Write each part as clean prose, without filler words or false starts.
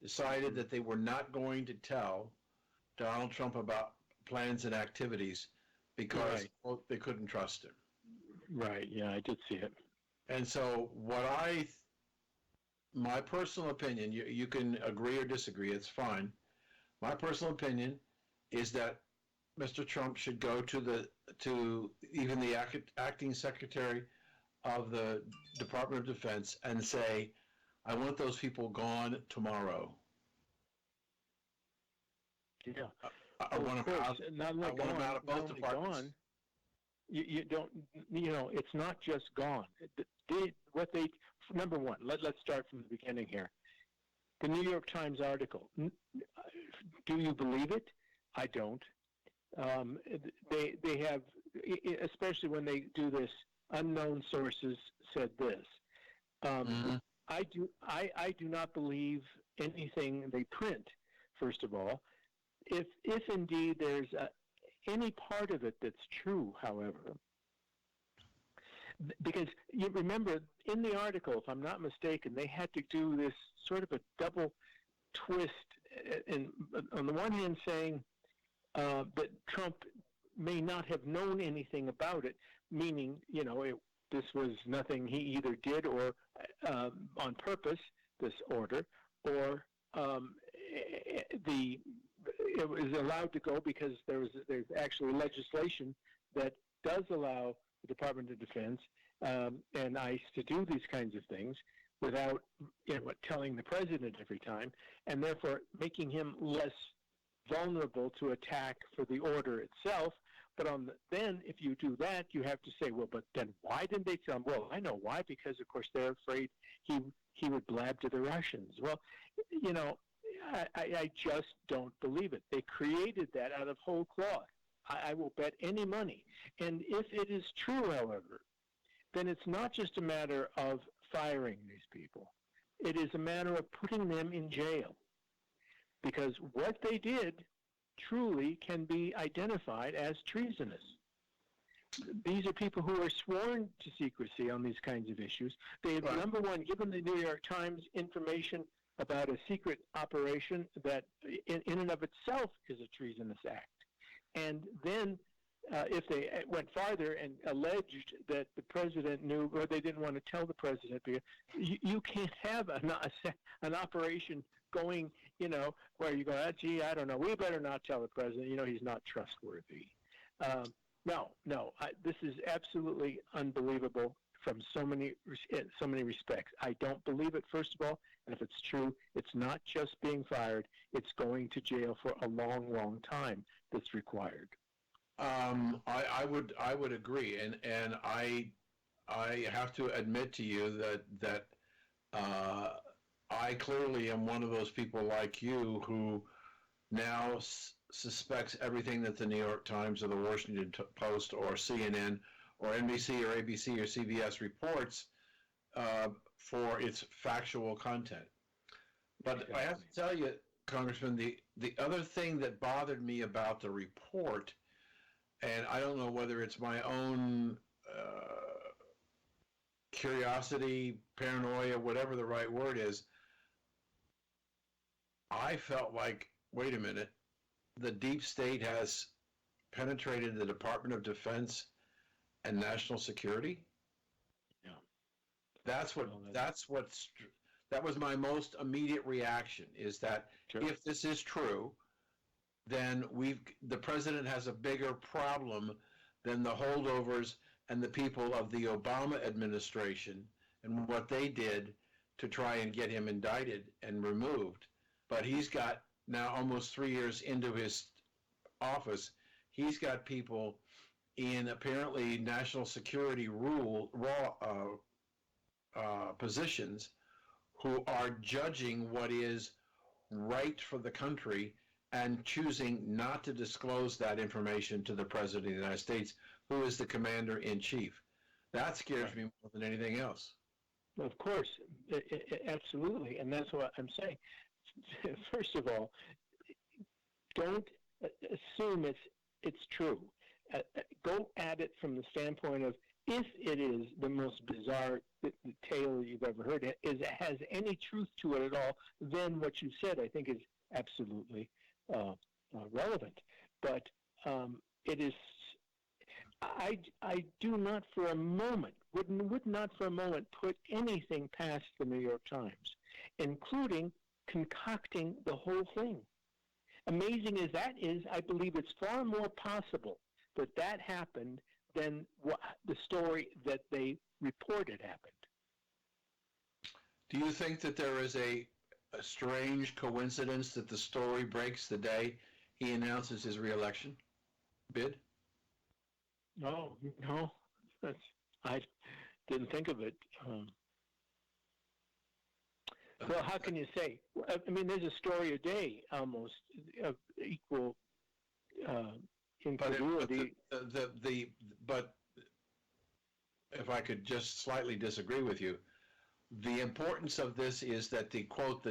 decided that they were not going to tell Donald Trump about plans and activities because they couldn't trust him. Right, yeah, I did see it. And so my personal opinion, you can agree or disagree, it's fine. My personal opinion is that Mr. Trump should go to even the acting secretary of the Department of Defense and say, I want those people gone tomorrow. Yeah. I want them out of both departments. Gone, you don't, it's not just gone. Number one, let's start from the beginning here. The New York Times article, do you believe it? I don't. They have, especially when they do this, unknown sources said this. I do not believe anything they print, first of all. If indeed there's any part of it that's true, however, because you remember in the article, if I'm not mistaken, they had to do this sort of a double twist, on the one hand saying that Trump may not have known anything about it, meaning, this was nothing he either did or on purpose, this order, or it was allowed to go because there's actually legislation that does allow the Department of Defense and ICE to do these kinds of things without telling the president every time, and therefore making him less vulnerable to attack for the order itself. But then if you do that, you have to say, well, but then why didn't they tell him? Well, I know why, because of course they're afraid he would blab to the Russians. Well, I just don't believe it. They created that out of whole cloth. I will bet any money. And if it is true, however, then it's not just a matter of firing these people. It is a matter of putting them in jail. Because what they did truly can be identified as treasonous. These are people who are sworn to secrecy on these kinds of issues. They have, number one, given the New York Times information about a secret operation that in and of itself is a treasonous act. And then if they went farther and alleged that the president knew, or they didn't want to tell the president, because you can't have an operation going, where you go, gee, I don't know, we better not tell the president, he's not trustworthy. No, this is absolutely unbelievable from so many respects. I don't believe it, first of all, and if it's true, it's not just being fired, it's going to jail for a long, long time that's required. I would agree, and I have to admit to you that I clearly am one of those people like you who now suspects everything that the New York Times or the Washington Post or CNN or NBC or ABC or CBS reports for its factual content. But I have to tell you, Congressman, the other thing that bothered me about the report, and I don't know whether it's my own curiosity, paranoia, whatever the right word is, I felt like, wait a minute, the deep state has penetrated the Department of Defense and national security? Yeah. That was my most immediate reaction, is that if this is true, then the president has a bigger problem than the holdovers and the people of the Obama administration and what they did to try and get him indicted and removed. But he's got, now almost 3 years into his office, he's got people in apparently national security positions who are judging what is right for the country and choosing not to disclose that information to the President of the United States, who is the Commander-in-Chief. That scares me more than anything else. Of course, absolutely, and that's what I'm saying. First of all, don't assume it's true. Go at it from the standpoint of, if it is the most bizarre tale you've ever heard, has any truth to it at all, then what you said, I think, is absolutely relevant. But it is. I do not for a moment, would not for a moment put anything past the New York Times, including concocting the whole thing. Amazing as that is, I believe it's far more possible that happened than the story that they reported happened. Do you think that there is a strange coincidence that the story breaks the day he announces his reelection bid? No, I didn't think of it. Well, how can you say? I mean, there's a story a day almost of equal incredulity. But if I could just slightly disagree with you, the importance of this is that the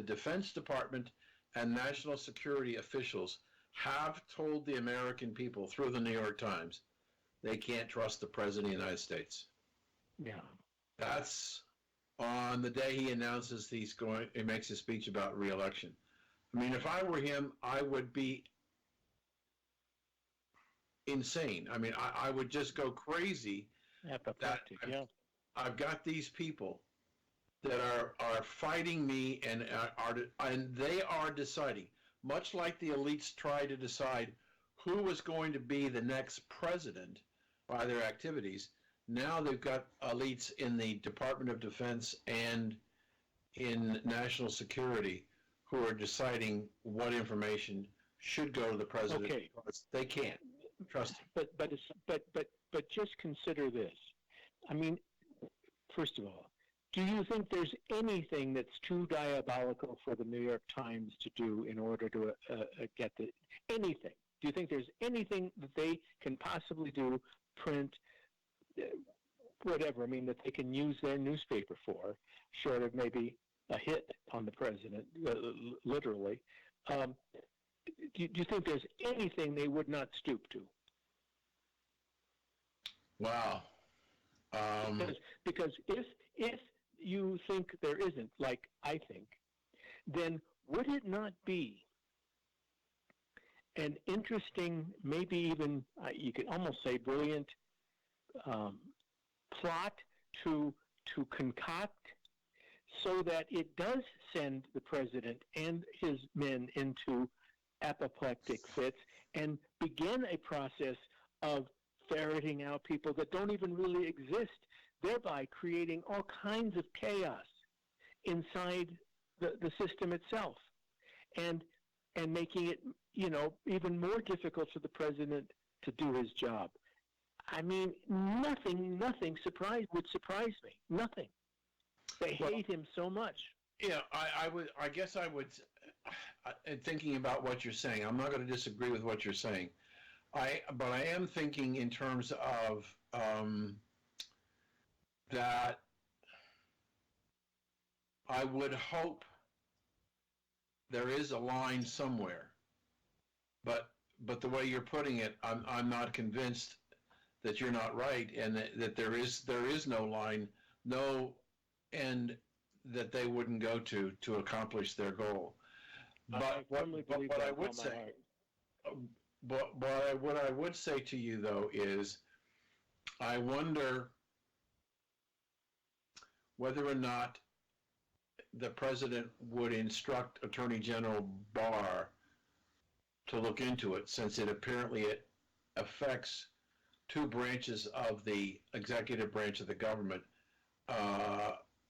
Defense Department and national security officials have told the American people through the New York Times they can't trust the President of the United States. Yeah. That's on the day he announces he makes a speech about re-election. I mean, if I were him, I would be insane. I mean, I would just go crazy. Apoplectic, yeah. I've got these people that are fighting me and they are deciding, much like the elites try to decide who is going to be the next president by their activities. Now they've got elites in the Department of Defense and in national security who are deciding what information should go to the president. Okay. They can't trust him. But just consider this. I mean, first of all, do you think there's anything that's too diabolical for the New York Times to do in order to get anything? Do you think there's anything that they can possibly do, print, whatever, I mean, that they can use their newspaper for, short of maybe a hit on the president, literally? Do you think there's anything they would not stoop to? Wow. Because if you think there isn't, like I think, then would it not be an interesting, maybe even, you could almost say brilliant, plot to concoct so that it does send the president and his men into apoplectic fits and begin a process of ferreting out people that don't even really exist, thereby creating all kinds of chaos inside the system itself, and making it, even more difficult for the president to do his job. I mean, nothing would surprise me. Nothing. They hate him so much. Yeah, I guess I would, thinking about what you're saying, I'm not going to disagree with what you're saying. But I am thinking in terms of that I would hope there is a line somewhere, but the way you're putting it, I'm not convinced that you're not right, and that there is no line, no end that they wouldn't go to accomplish their goal. But what I would say, what I would say to you though is, I wonder whether or not the president would instruct Attorney General Barr to look into it, since it affects two branches of the executive branch of the government,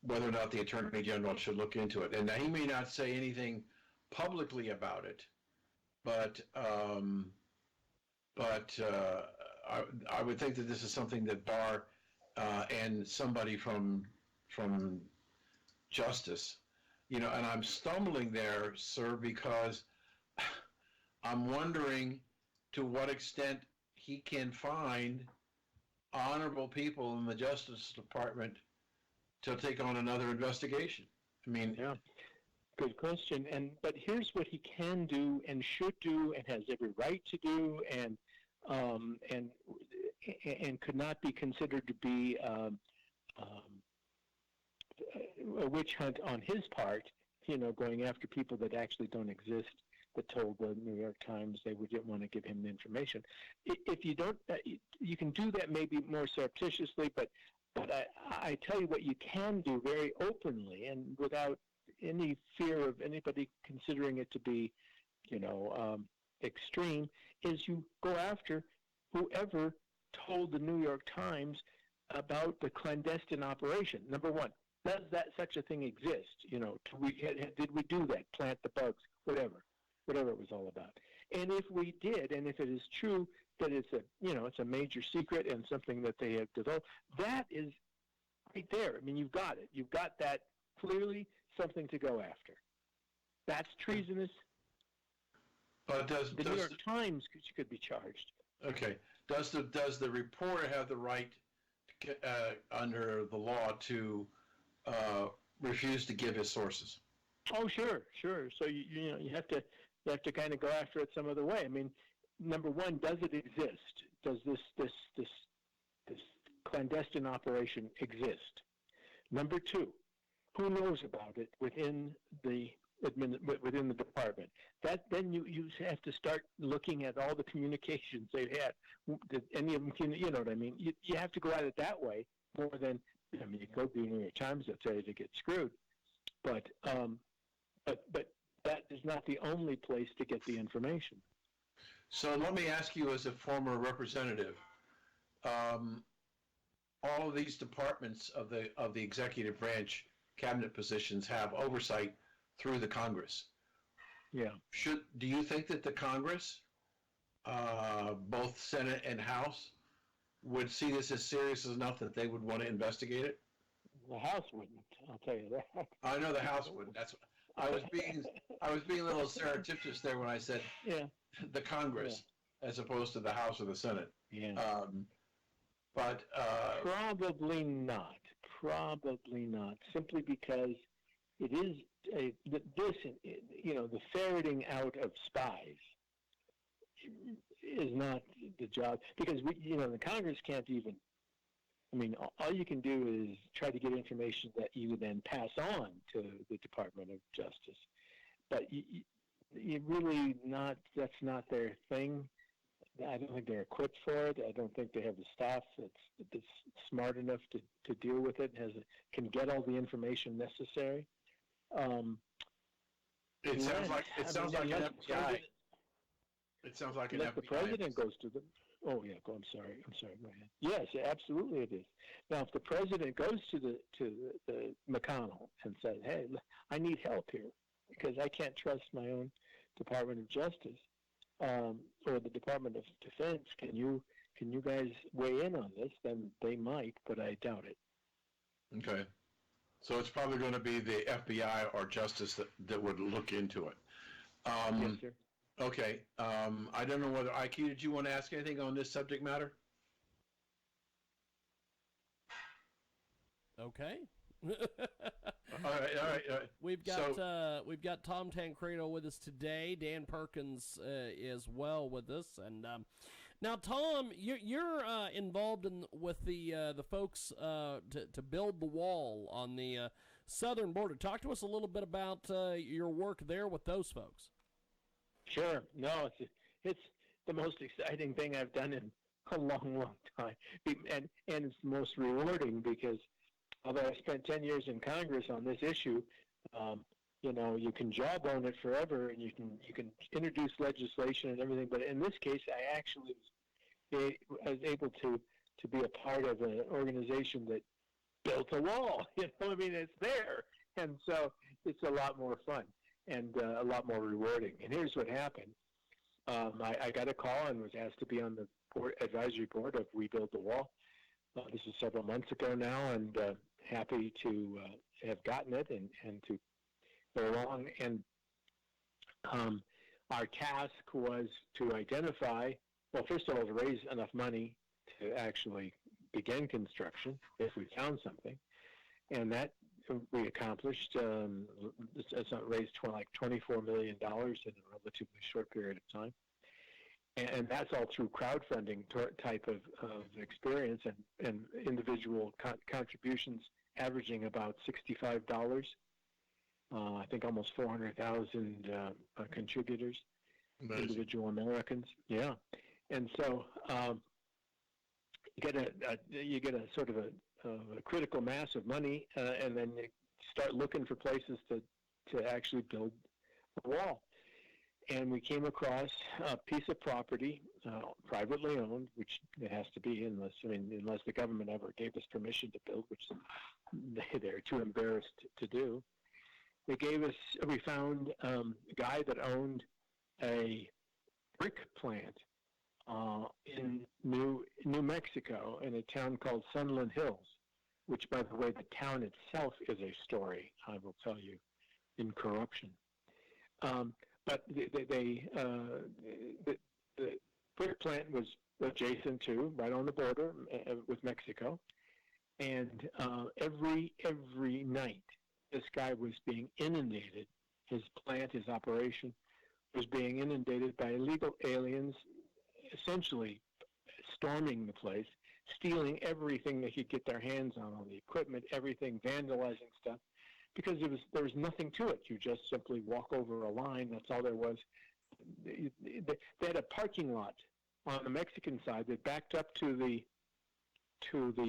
whether or not the Attorney General should look into it. And now he may not say anything publicly about it, but I would think that this is something that Barr and somebody from Justice, and I'm stumbling there, sir, because I'm wondering to what extent he can find honorable people in the Justice Department to take on another investigation. I mean, yeah, good question. But here's what he can do and should do and has every right to do, and and could not be considered to be a witch hunt on his part, going after people that actually don't exist, that told the New York Times they didn't want to give him the information. If you don't, you can do that maybe more surreptitiously, but I tell you what you can do very openly and without any fear of anybody considering it to be, extreme, is you go after whoever told the New York Times about the clandestine operation. Number one, does such a thing exist? Did we do that? Plant the bugs, whatever it was all about. And if we did, and if it is true that it's a major secret and something that they have developed, that is right there. I mean, you've got it. You've got that clearly something to go after. That's treasonous. But the New York Times could be charged. Okay. Does the reporter have the right under the law to refuse to give his sources? Oh, sure. So you have to kind of go after it some other way. I mean, number one, does it exist? Does this clandestine operation exist? Number two, who knows about it within the department? Then you have to start looking at all the communications they've had. Did any of them, you know what I mean? You have to go at it that way more than, you go to the New York Times, that's ready to get screwed. But that is not the only place to get the information. So let me ask you, as a former representative, all of these departments of the executive branch cabinet positions have oversight through the Congress. Yeah. Do you think that the Congress, both Senate and House, would see this as serious enough that they would want to investigate it? The House wouldn't. I'll tell you that. I know the House wouldn't. I was being a little surreptitious there when I said the Congress as opposed to the House or the Senate. Yeah. But probably not. Probably not. Simply because it is the ferreting out of spies is not the job, because the Congress can't even. I mean, all you can do is try to get information that you then pass on to the Department of Justice. But you really not. That's not their thing. I don't think they're equipped for it. I don't think they have the staff that's smart enough to deal with it. Can get all the information necessary. It sounds like an FBI. It sounds like an FBI. Unless the president goes to them. Oh yeah, I'm sorry. Go ahead. Yes, absolutely it is. Now, if the president goes to the McConnell and says, "Hey, I need help here because I can't trust my own Department of Justice or the Department of Defense. Can you guys weigh in on this?" Then they might, but I doubt it. Okay. So it's probably going to be the FBI or Justice that would look into it. Yes, sir. Okay. I don't know whether, IQ, did you want to ask anything on this subject matter? Okay. All right. We've got Tom Tancrado with us today. Dan Perkins is well with us, and now Tom, you're involved with the folks to build the wall on the southern border. Talk to us a little bit about your work there with those folks. Sure. No, it's the most exciting thing I've done in a long time, and it's the most rewarding because although I spent 10 years in Congress on this issue, you can jawbone it forever, and you can introduce legislation and everything. But in this case, I actually was able to be a part of an organization that built a wall. I mean, it's there, and so it's a lot more fun and a lot more rewarding. And here's what happened. I got a call and was asked to be on the advisory board of WeBuildTheWall. This is several months ago now, and happy to have gotten it and to go along. And our task was to identify, well, first of all, to raise enough money to actually begin construction if we found something. And that we accomplished. It's raised like $24 million in a relatively short period of time. and that's all through crowdfunding type of experience and individual contributions averaging about $65. I think almost 400,000 contributors, Amazing. individual Americans. Yeah, and so you get a sort of a critical mass of money, and then you start looking for places to actually build a wall. And we came across a piece of property, privately owned, which it has to be unless the government ever gave us permission to build, which they're too embarrassed to do. We found a guy that owned a brick plant in New Mexico in a town called Sunland Hills, which, by the way, the town itself is a story, I will tell you, in corruption. But the brick plant was adjacent to, right on the border with Mexico, and every night this guy was being inundated. His plant, his operation, was being inundated by illegal aliens, essentially storming the place, stealing everything they could get their hands on, all the equipment, everything, vandalizing stuff, because there was nothing to it. You just simply walk over a line. That's all there was. They had a parking lot on the Mexican side that backed up to the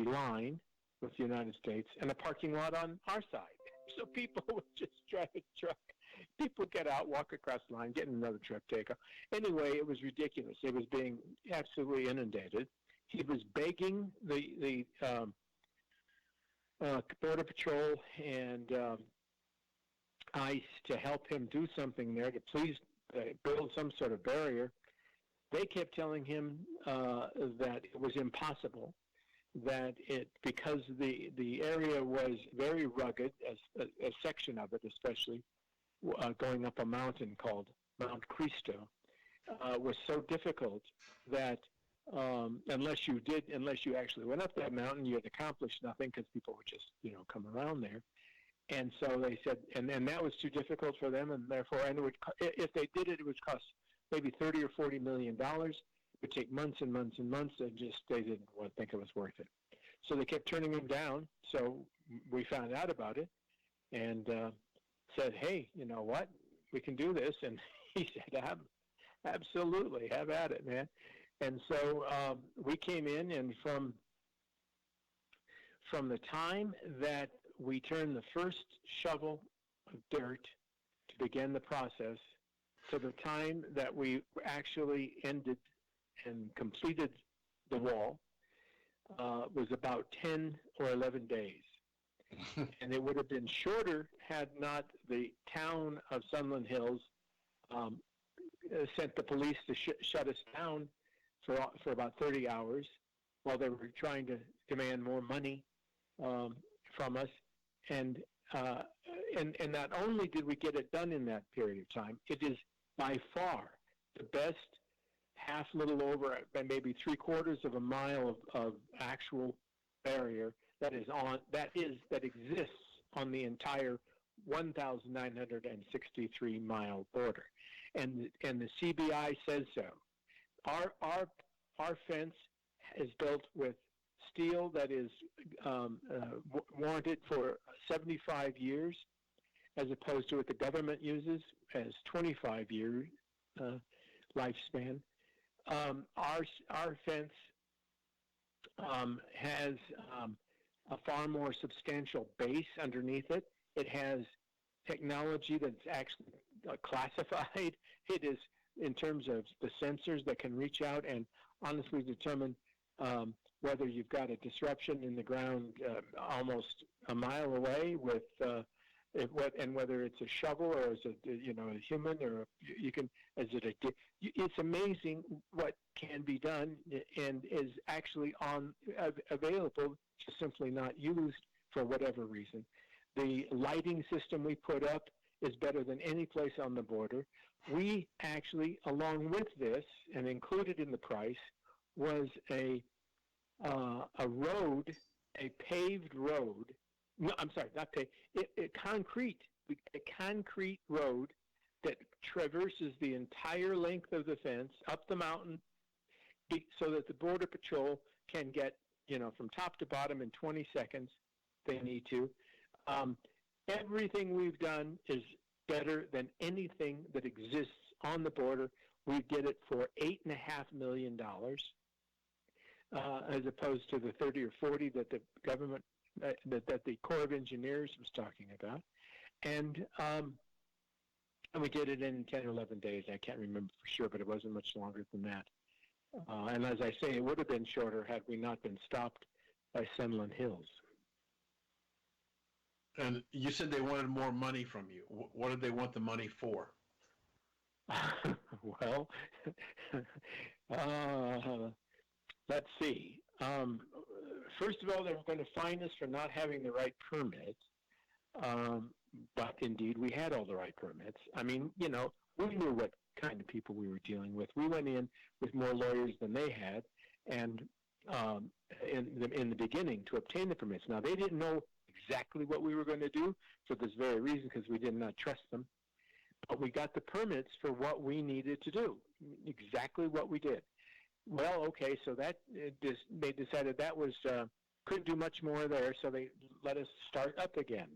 line with the United States, and a parking lot on our side. So people would just drive a truck. People get out, walk across the line, get in another truck, take off. Anyway, it was ridiculous. It was being absolutely inundated. He was begging the Border Patrol and ICE to help him do something there, to please build some sort of barrier. They kept telling him that it was impossible, that because the area was very rugged, a section of it especially, going up a mountain called Mount Cristo, was so difficult that unless you actually went up that mountain, you had accomplished nothing, because people would just come around there. And so they said, and that was too difficult for them, and therefore, if they did it, it would cost maybe $30 or $40 million. It would take months and months and months, and they didn't think it was worth it. So they kept turning him down. So we found out about it and said, hey, you know what? We can do this. And he said, absolutely, have at it, man. And so we came in, and from the time that we turned the first shovel of dirt to begin the process to the time that we actually ended and completed the wall was about 10 or 11 days. And it would have been shorter had not the town of Sunland Hills sent the police to shut us down for about 30 hours while they were trying to demand more money from us. And not only did we get it done in that period of time, it is by far the best little over, maybe 3/4 of a mile of actual barrier that exists on the entire 1,963 mile border, and the CBI says so. Our fence is built with steel that is warranted for 75 years, as opposed to what the government uses as 25-year lifespan. Our fence has a far more substantial base underneath it. It has technology that's actually classified. It is in terms of the sensors that can reach out and honestly determine whether you've got a disruption in the ground almost a mile away with and whether it's a shovel or is it a human, or it's amazing what can be done and is actually available, just simply not used for whatever reason. The lighting system we put up is better than any place on the border. We actually, along with this, and included in the price, was a road, a paved road. No, I'm sorry, not paved. A concrete road that traverses the entire length of the fence up the mountain, so that the Border Patrol can get, from top to bottom in 20 seconds. They need to. Everything we've done is better than anything that exists on the border. We did it for $8.5 million, as opposed to the 30 or 40 that the government, that the Corps of Engineers was talking about. And we did it in 10 or 11 days. I can't remember for sure, but it wasn't much longer than that. And as I say, it would have been shorter had we not been stopped by Sunland Hills. And you said they wanted more money from you. What did they want the money for? Well, let's see. First of all, they were going to fine us for not having the right permits. But indeed, we had all the right permits. I mean, we knew what kind of people we were dealing with. We went in with more lawyers than they had, and in the beginning to obtain the permits. Now, they didn't know exactly what we were going to do for this very reason, because we did not trust them. But we got the permits for what we needed to do, exactly what we did. Well, okay, so they decided that was couldn't do much more there, so they let us start up again.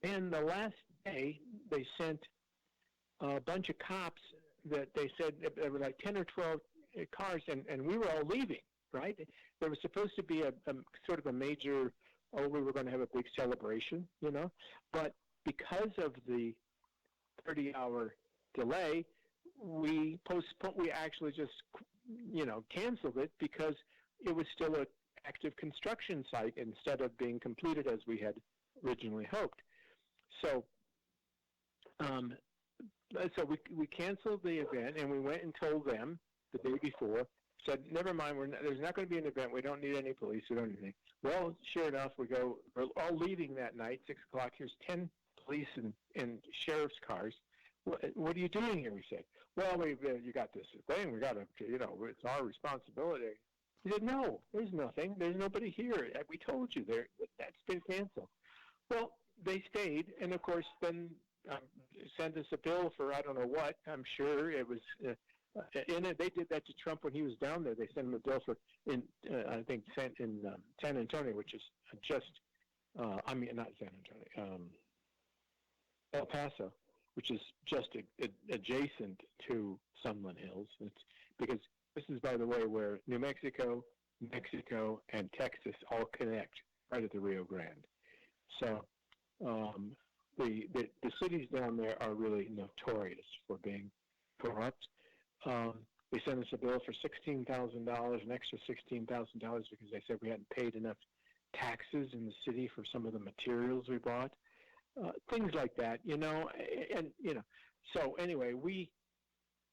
And the last day, they sent a bunch of cops that they said there were like 10 or 12 cars, and we were all leaving, right? There was supposed to be a sort of a major, we were going to have a big celebration, but because of the 30-hour delay, we actually just, canceled it because it was still an active construction site instead of being completed as we had originally hoped. So, we canceled the event, and we went and told them the day before, said, never mind, there's not going to be an event. We don't need any police. We don't need anything. Well, sure enough, we're all leaving that night, 6 o'clock. Here's 10 police and sheriff's cars. What are you doing here? We said, well, you got this thing. We got to, it's our responsibility. He said, no, there's nothing. There's nobody here. We told you that's been canceled. Well, they stayed, and of course, then sent us a bill for I don't know what. I'm sure it was. They did that to Trump when he was down there. They sent him a bill for I think in San Antonio, which is just not San Antonio, El Paso, which is just adjacent to Sunland Hills. It's because this is, by the way, where New Mexico, and Texas all connect right at the Rio Grande. So the cities down there are really notorious for being corrupt. They sent us a bill for $16,000, an extra $16,000, because they said we hadn't paid enough taxes in the city for some of the materials we bought. Things like that, So anyway, we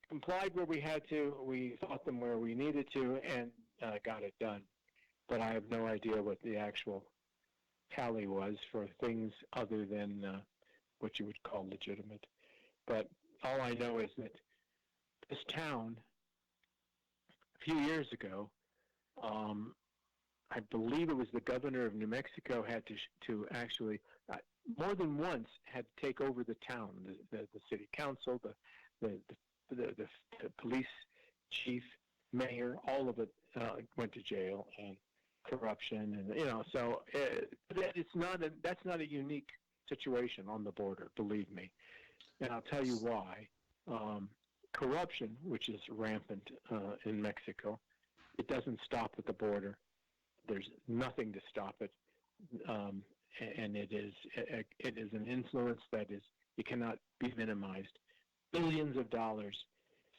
complied where we had to. We fought them where we needed to, and got it done. But I have no idea what the actual tally was for things other than what you would call legitimate. But all I know is that this town, a few years ago, I believe it was the governor of New Mexico had to actually, more than once, had to take over the town. The city council, the police chief, mayor, all of it went to jail, and corruption, and so that's not a unique situation on the border, believe me. And I'll tell you why. Corruption, which is rampant in Mexico, it doesn't stop at the border. There's nothing to stop it, and it is an influence that it cannot be minimized. Billions of dollars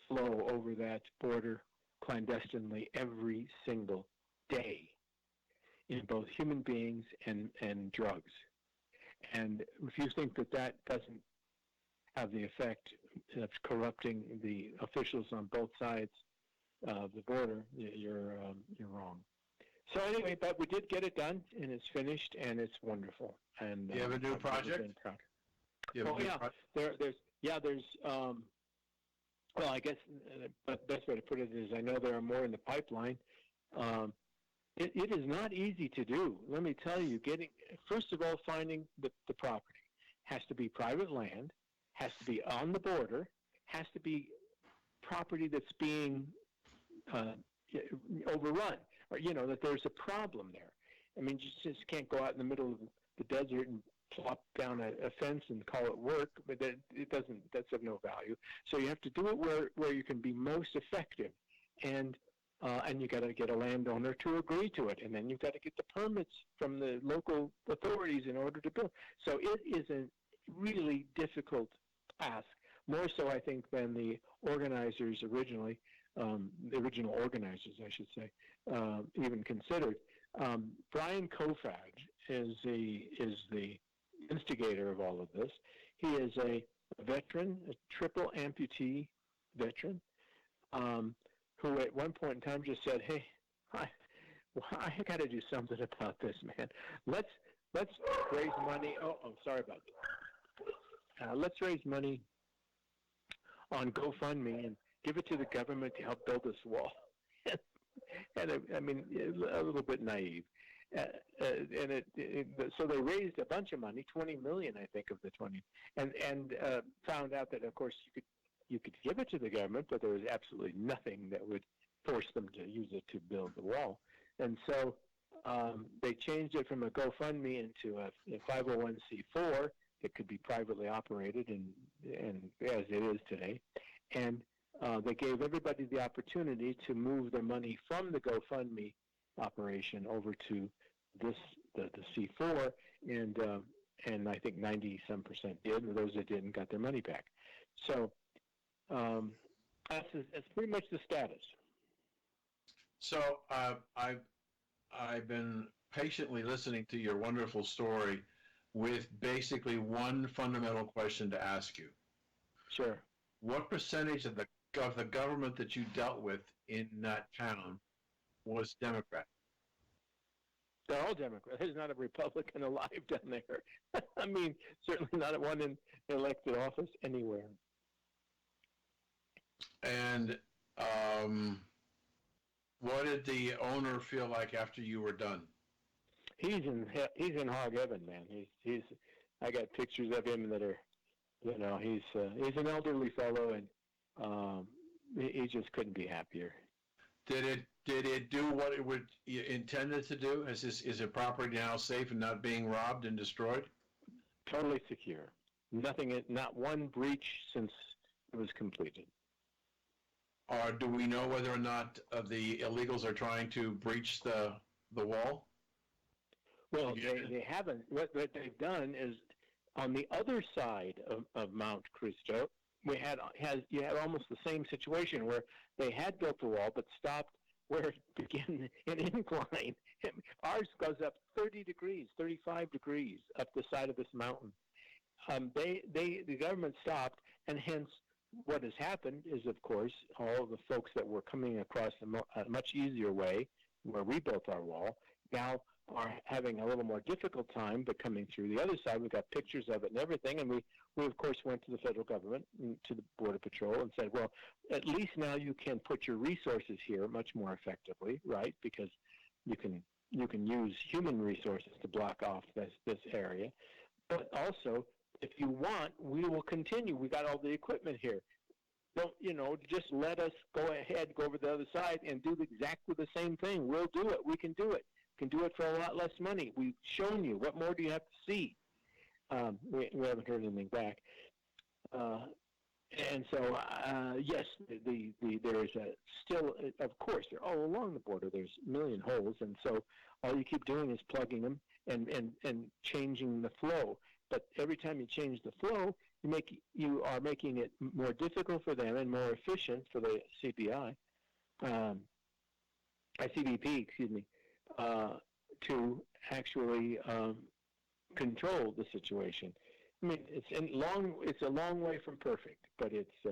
flow over that border clandestinely every single day, in both human beings and drugs. And if you think that doesn't have the effect of corrupting the officials on both sides of the border, you're wrong. So anyway, but we did get it done, and it's finished, and it's wonderful. And you have a new project? There's well, I guess the best way to put it is I know there are more in the pipeline. It is not easy to do. Let me tell you, first of all, finding the property has to be private land. has to be on the border, has to be property that's being overrun, or that there's a problem there. I mean, you just can't go out in the middle of the desert and plop down a fence and call it work, but that's of no value. So you have to do it where you can be most effective, and you got to get a landowner to agree to it, and then you've got to get the permits from the local authorities in order to build. So it is a really difficult task, more so I think than the organizers originally, the original organizers, I should say, even considered. Brian Kolfage is the instigator of all of this. He is a veteran, a triple amputee veteran, who at one point in time just said, "Hey, I got to do something about this, man. Let's raise money." Oh, sorry about that. Let's raise money on GoFundMe and give it to the government to help build this wall. And I mean, a little bit naive. So they raised a bunch of money, 20 million, I think, of the 20, and found out that, of course, you could give it to the government, but there was absolutely nothing that would force them to use it to build the wall. And so they changed it from a GoFundMe into a 501c4 that could be privately operated, and as it is today. And they gave everybody the opportunity to move their money from the GoFundMe operation over to the C4, and I think 90-some% did, and those that didn't got their money back. So that's pretty much the status. So I've been patiently listening to your wonderful story with basically one fundamental question to ask you. Sure. What percentage of the government that you dealt with in that town was Democrat? They're all Democrats. There's not a Republican alive down there. I mean, certainly not one in elected office anywhere. And what did the owner feel like after you were done? He's in hog heaven, man. He's I got pictures of him that are, he's an elderly fellow, and he just couldn't be happier. Did it do what it would intended to do? Is the property now safe and not being robbed and destroyed? Totally secure. Not one breach since it was completed. Or do we know whether or not the illegals are trying to breach the wall? Well, they haven't. What they've done is, on the other side of Mount Cristo, you had almost the same situation where they had built the wall but stopped where it began an incline. Ours goes up 30 degrees, 35 degrees up the side of this mountain. The government stopped, and hence what has happened is, of course, all the folks that were coming across a much easier way where we built our wall now are having a little more difficult time, but coming through the other side. We got pictures of it and everything, and we of course went to the federal government, to the Border Patrol, and said, well, at least now you can put your resources here much more effectively, right? Because you can use human resources to block off this area. But also, if you want, we will continue. We got all the equipment here. Don't, just let us go ahead, go over the other side and do exactly the same thing. We'll do it. We can do it. Can do it for a lot less money. We've shown you. What more do you have to see? We haven't heard anything back. And so, yes, there is still, of course, they're all along the border. There's a million holes, and so all you keep doing is plugging them and changing the flow. But every time you change the flow, you are making it more difficult for them and more efficient for the CBP, excuse me, to actually control the situation. I mean, it's a long way from perfect, but it's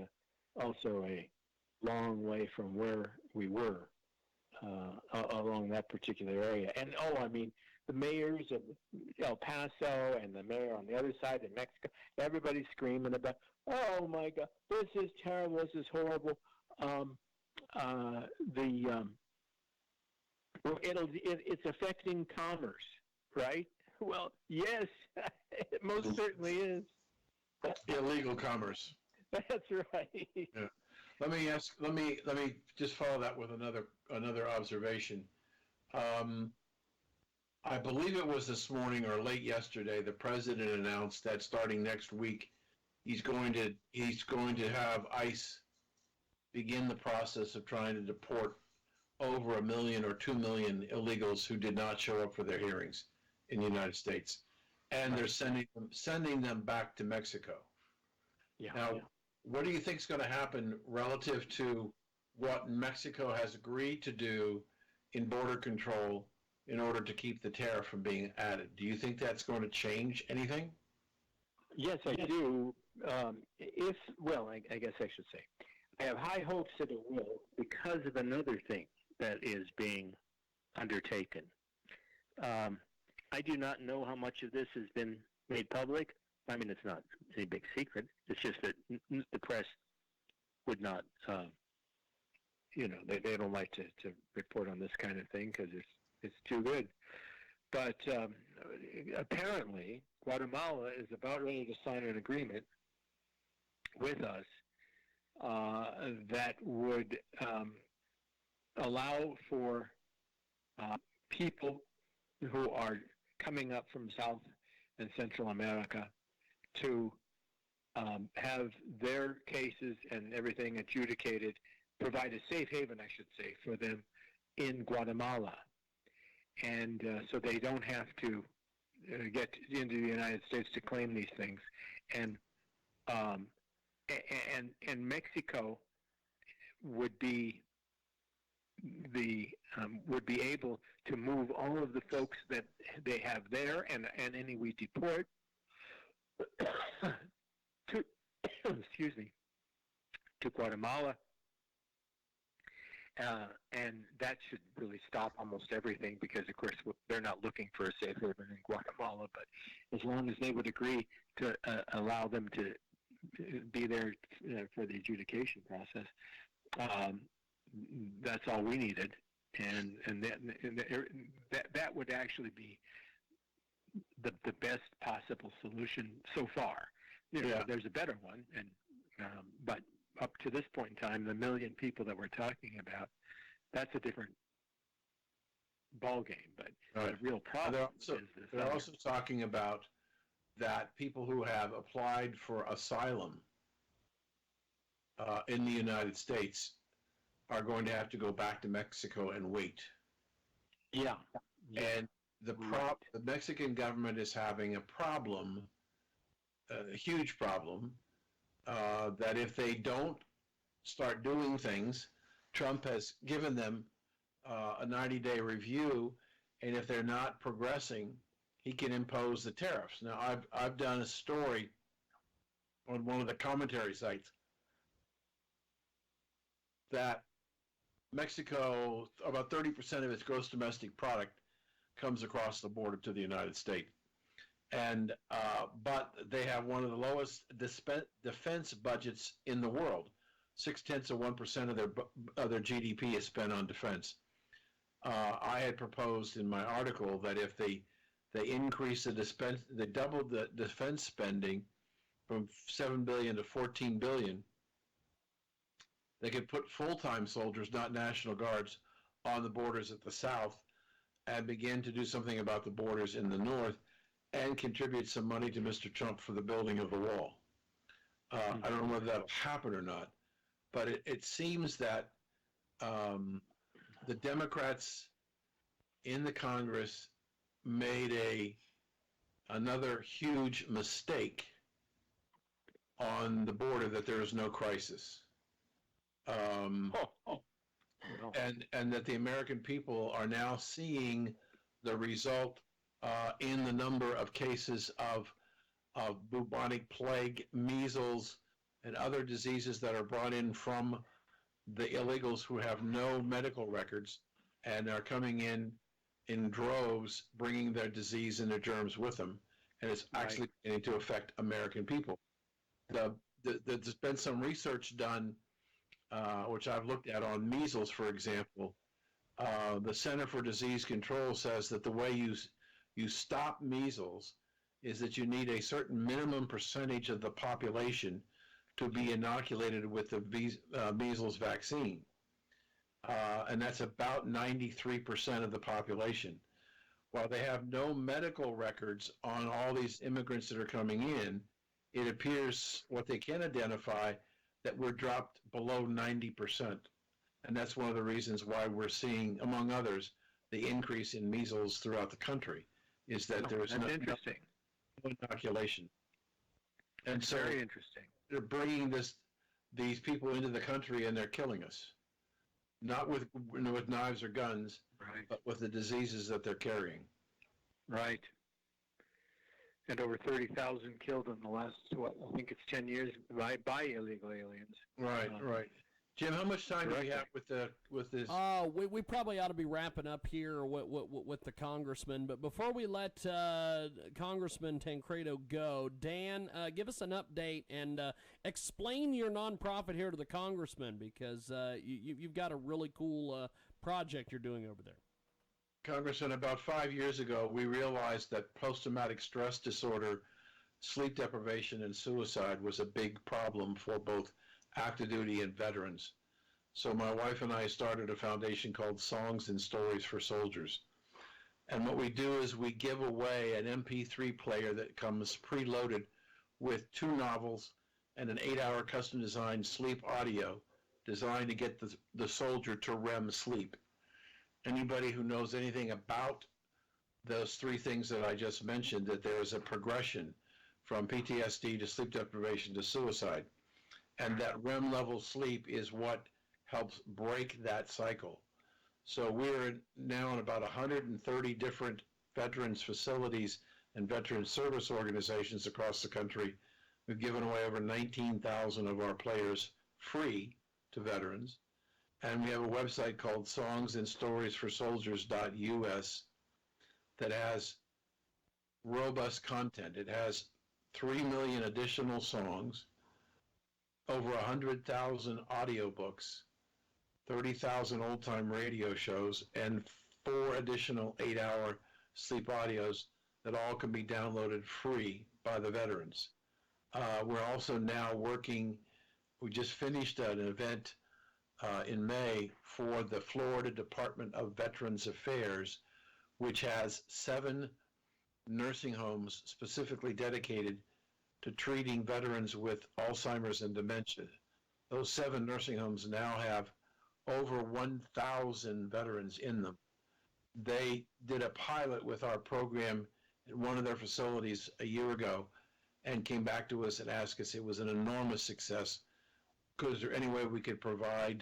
also a long way from where we were along that particular area. And the mayors of El Paso and the mayor on the other side in Mexico, everybody's screaming about, oh my God, this is terrible, this is horrible. It's affecting commerce, right? Well, yes, it most certainly is. Illegal commerce. That's right. Yeah. Let me just follow that with another observation. Um, I believe it was this morning or late yesterday, the president announced that starting next week, he's going to have ICE begin the process of trying to deport over 1 million or 2 million illegals who did not show up for their hearings in the United States, and they're sending them back to Mexico. Yeah. Now, what do you think is going to happen relative to what Mexico has agreed to do in border control in order to keep the tariff from being added? Do you think that's going to change anything? Yes, I do. I guess I should say, I have high hopes that it will because of another thing that is being undertaken. I do not know how much of this has been made public. I mean, it's not a big secret. It's just that the press would not, they don't like to report on this kind of thing because it's too good. But apparently, Guatemala is about ready to sign an agreement with us that would allow for people who are coming up from South and Central America to have their cases and everything adjudicated, provide a safe haven, I should say, for them in Guatemala. And so they don't have to get into the United States to claim these things. And Mexico would be able to move all of the folks that they have there and any we deport to to Guatemala, and that should really stop almost everything because, of course, they're not looking for a safe haven in Guatemala. But as long as they would agree to allow them to be there for the adjudication process, that's all we needed, and that would actually be the best possible solution so far. There's a better one, and but up to this point in time, the 1 million people that we're talking about, that's a different ball game. But the real problem is this. They're also talking about that people who have applied for asylum in the United States are going to have to go back to Mexico and wait. Yeah. And the Mexican government is having a problem, a huge problem, that if they don't start doing things, Trump has given them a 90-day review, and if they're not progressing, he can impose the tariffs. Now, I've done a story on one of the commentary sites that Mexico, about 30% of its gross domestic product comes across the border to the United States. And but they have one of the lowest defense budgets in the world. 0.6% of their GDP is spent on defense. I had proposed in my article that if they increase they doubled the defense spending from $7 billion to $14 billion, they could put full-time soldiers, not National Guards, on the borders at the south and begin to do something about the borders in the north and contribute some money to Mr. Trump for the building of the wall. I don't know whether that'll happen or not, but it seems that the Democrats in the Congress made another huge mistake on the border, that there is no crisis. And that the American people are now seeing the result in the number of cases of bubonic plague, measles, and other diseases that are brought in from the illegals who have no medical records and are coming in droves, bringing their disease and their germs with them. And it's actually beginning to affect American people. There's been some research done, which I've looked at on measles, for example. The Center for Disease Control says that the way you stop measles is that you need a certain minimum percentage of the population to be inoculated with the measles vaccine. And that's about 93% of the population. While they have no medical records on all these immigrants that are coming in, it appears what they can identify that we're dropped below 90%. And that's one of the reasons why we're seeing, among others, the increase in measles throughout the country, is that there's no inoculation. And so very interesting. They're bringing these people into the country and they're killing us. Not with knives or guns, right, but with the diseases that they're carrying. Right. And over 30,000 killed in the last, I think it's 10 years by illegal aliens. Right, right. Jim, how much time do we have with this? We probably ought to be wrapping up here with the congressman. But before we let Congressman Tancrado go, Dan, give us an update and explain your nonprofit here to the congressman, because you've got a really cool project you're doing over there. Congressman, about 5 years ago, we realized that post-traumatic stress disorder, sleep deprivation, and suicide was a big problem for both active duty and veterans. So my wife and I started a foundation called Songs and Stories for Soldiers. And what we do is we give away an MP3 player that comes preloaded with 2 novels and an 8-hour custom designed sleep audio designed to get the soldier to REM sleep. Anybody who knows anything about those 3 things that I just mentioned, that there is a progression from PTSD to sleep deprivation to suicide. And that REM level sleep is what helps break that cycle. So we're now in about 130 different veterans facilities and veteran service organizations across the country. We've given away over 19,000 of our players free to veterans. And we have a website called songsandstoriesforsoldiers.us that has robust content. It has 3 million additional songs, over 100,000 audiobooks, 30,000 old-time radio shows, and 4 additional 8-hour sleep audios that all can be downloaded free by the veterans. We're also now working, we just finished an event in May for the Florida Department of Veterans Affairs, which has 7 nursing homes specifically dedicated to treating veterans with Alzheimer's and dementia. Those 7 nursing homes now have over 1,000 veterans in them. They did a pilot with our program at one of their facilities a year ago and came back to us and asked us, it was an enormous success. Is there any way we could provide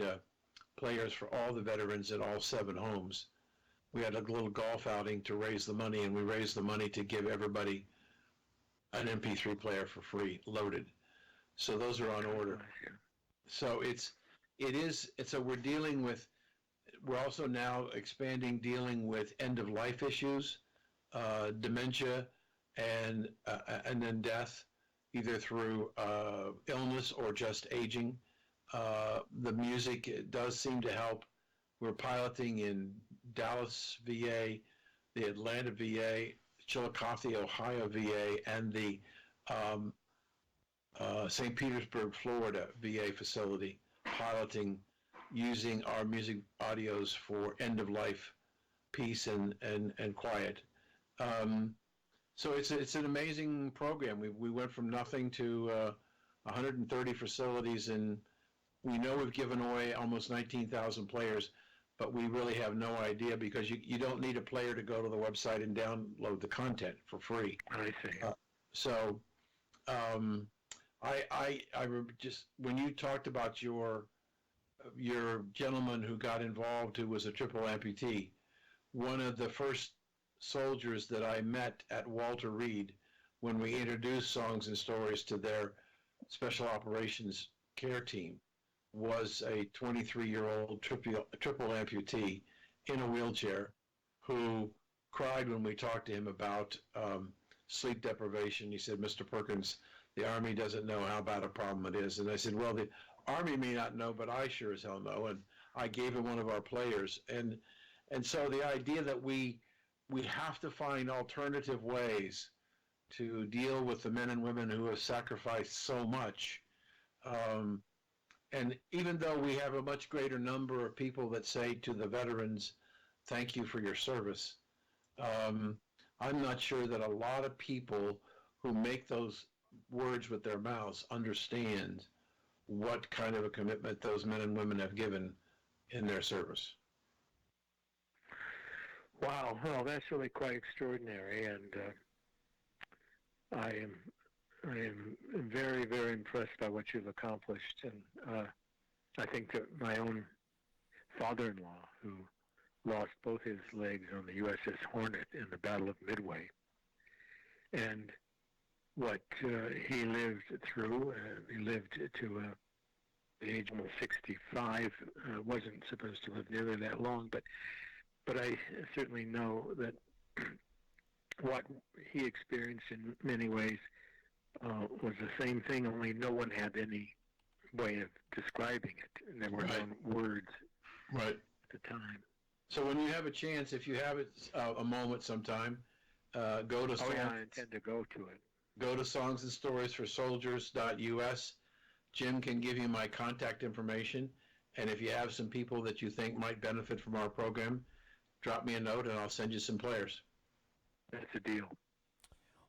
players for all the veterans in all 7 homes? We had a little golf outing to raise the money, and we raised the money to give everybody an MP3 player for free, loaded. So those are on order. So we're also now expanding, dealing with end-of-life issues, dementia, and then death, either through illness or just aging. The music does seem to help. We're piloting in Dallas, VA, the Atlanta VA, Chillicothe, Ohio VA, and the St. Petersburg, Florida VA facility, piloting using our music audios for end-of-life peace and quiet. So it's an amazing program. We went from nothing to 130 facilities, and we know we've given away almost 19,000 players, but we really have no idea, because you don't need a player to go to the website and download the content for free. I see. I just, when you talked about your gentleman who got involved, who was a triple amputee, one of the first soldiers that I met at Walter Reed when we introduced Songs and Stories to their special operations care team was a 23-year-old triple amputee in a wheelchair who cried when we talked to him about sleep deprivation. He said, "Mr. Perkins, the Army doesn't know how bad a problem it is." And I said, "Well, the Army may not know, but I sure as hell know." And I gave him one of our players. And so the idea that we have to find alternative ways to deal with the men and women who have sacrificed so much. And even though we have a much greater number of people that say to the veterans, thank you for your service, I'm not sure that a lot of people who make those words with their mouths understand what kind of a commitment those men and women have given in their service. Wow, well, that's really quite extraordinary, and I am very, very impressed by what you've accomplished, and I think that my own father-in-law, who lost both his legs on the USS Hornet in the Battle of Midway, and what he lived through, he lived to the age of 65, wasn't supposed to live nearly that long, but I certainly know that what he experienced in many ways was the same thing, only no one had any way of describing it, and there were no words at the time. So when you have a chance, if you have a moment sometime, go to I intend to go to it. Go to songsandstoriesforsoldiers.us. Jim can give you my contact information, and if you have some people that you think might benefit from our program, drop me a note and I'll send you some players. That's a deal.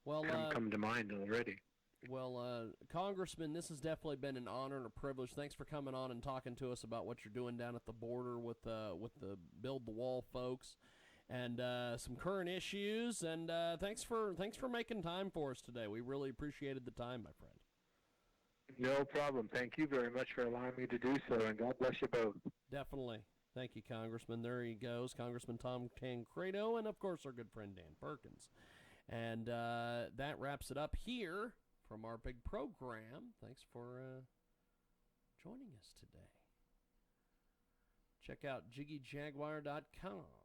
Well, come to mind already. Well, Congressman, this has definitely been an honor and a privilege. Thanks for coming on and talking to us about what you're doing down at the border with the Build the Wall folks, and some current issues. And thanks for making time for us today. We really appreciated the time, my friend. No problem. Thank you very much for allowing me to do so, and God bless you both. Definitely. Thank you, Congressman. There he goes, Congressman Tom Tancrado, and, of course, our good friend Dan Perkins. And that wraps it up here from our big program. Thanks for joining us today. Check out JiggyJaguar.com.